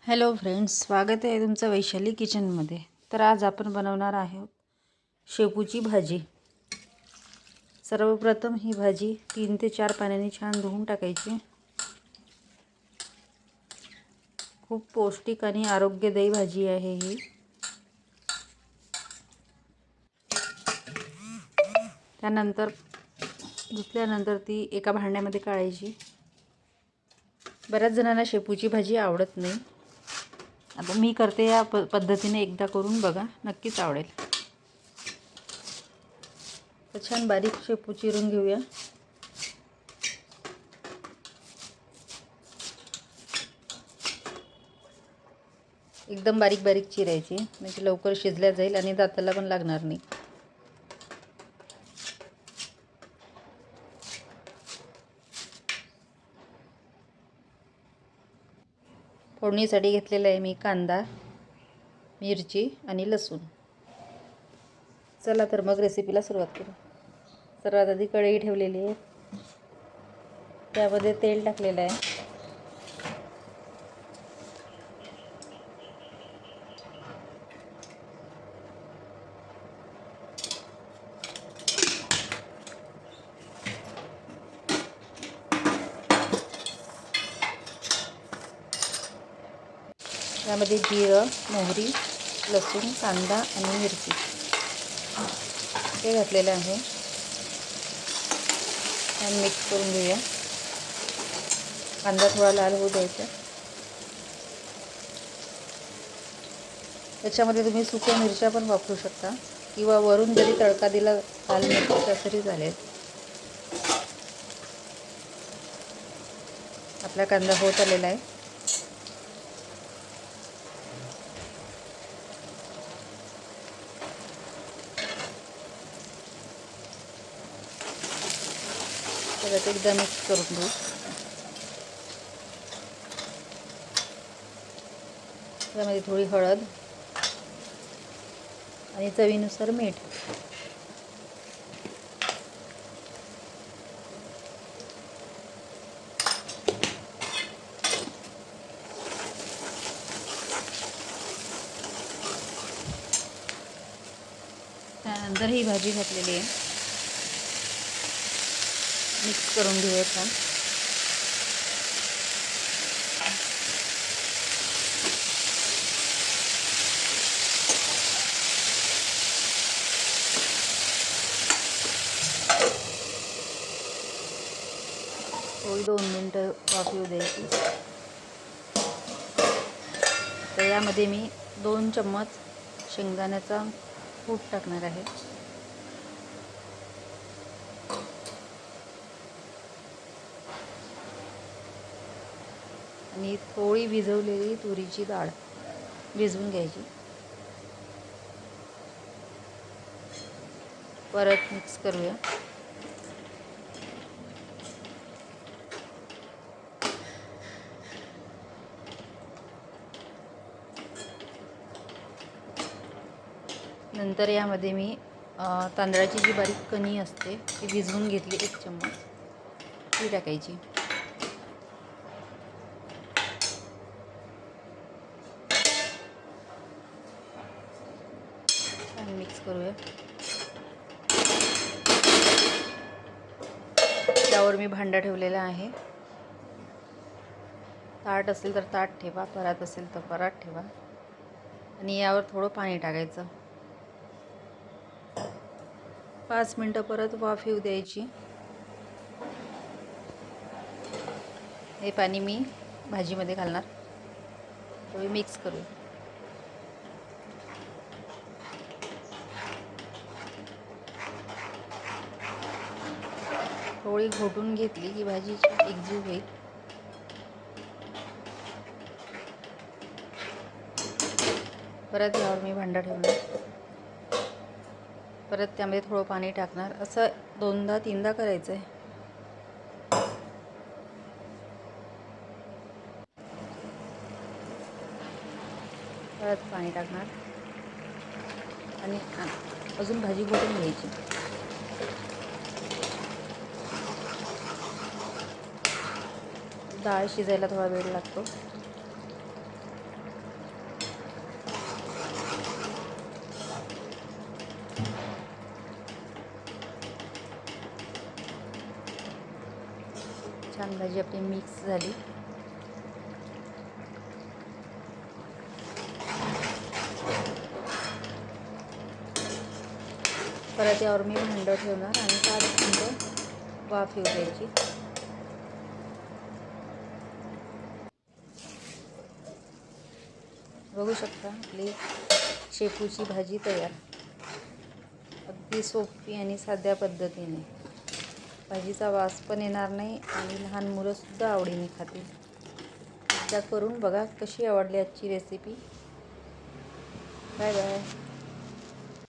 Hello friends, स्वागत आहे तुमचं वैशाली किचनमध्ये. तर आज आपण बनवणार आहोत शेपूची भाजी. सर्वप्रथम ही भाजी 3 ते 4 पाण्याने छान धुवून टाकायची. खूप पौष्टिक आणि आरोग्यदायी भाजी आहे ही. त्यानंतर धुतल्यानंतर ती एका भांड्यामध्ये काढायची. बऱ्याच जणांना शेपूची भाजी आवडत नाही. आता मी करते या पद्धतीने एकदा करून बघा, नक्कीच आवडेल. तर छान बारीक शेपू चिरून घेऊया. एकदम बारीक बारीक चिरायची, म्हणजे लवकर शिजल्या जाईल आणि दाताला पण लागणार नाही. फोडणीसाठी घेतलेला आहे मी कांदा, मिरची आणि लसूण. चला तर मग रेसिपीला सुरुवात करू. सर्वात आधी कढई ठेवलेली आहे, त्यामध्ये तेल टाकलेलं आहे. त्यामध्ये जिरं, मोहरी, लसूण, कांदा आणि मिरची हे घातलेलं आहे. छान मिक्स करून घेऊया. कांदा थोडा लाल होऊ द्यायचा. त्याच्यामध्ये तुम्ही सुक्या मिरच्या पण वापरू शकता किंवा वरून जरी तडका दिला लाल मिरचीचा तरी चालेल. आपला कांदा होत आलेला आहे. परत एकदा मिक्स करून घेऊ. त्यामध्ये थोडी हळद आणि चवीनुसार मीठ. त्यानंतर ही भाजी घातलेली आहे. मिक्स करून घेऊया छान. थोडी 2 मिनटं वाफ येऊ द्यायची. तर यामध्ये मी 2 चम्मच शेंगदाण्याचा कूट टाकणार आहे. आणि थोडी भिजवलेली तुरीची डाळ भिजवून घ्यायची. परत मिक्स करूया. नंतर यामध्ये मी तांदळाची जी बारीक कणी असते ती भिजवून घेतली 1 चम्मच, ती टाकायची. छान मिक्स करूया. त्यावर मी भांडा ठेवलेला आहे. ताट असेल तर ताट ठेवा, परात असेल तर परात ठेवा आणि यावर थोडं पाणी टाकायचं. 5 मिनटं परत वाफ येऊ द्यायची. हे पाणी मी भाजीमध्ये घालणार. थोडी मिक्स करू. थोडी घोटून घेतली की भाजी एकजीव होईल. परत यावर मी भांडा ठेवला. परत त्यामध्ये थोडं पाणी टाकणार. असं 2दा-3दा करायचं आहे. परत पाणी टाकणार आणि अजून भाजी घोटून घ्यायची. डाळ शिजायला थोडा वेळ लागतो. छान भाजी आपली मिक्स झाली. परत यावर मी भांडं ठेवणार आणि 5 मिनिटं वाफ येऊ द्यायची. बघू शकता आपली शेपूची भाजी तयार. अगदी सोपी आणि साध्या पद्धतीने. भाजीचा वास पण येणार नाही आणि लहान मुलंसुद्धा आवडीने खातील. एकदा करून बघा कशी आवडली आजची रेसिपी. Bye bye.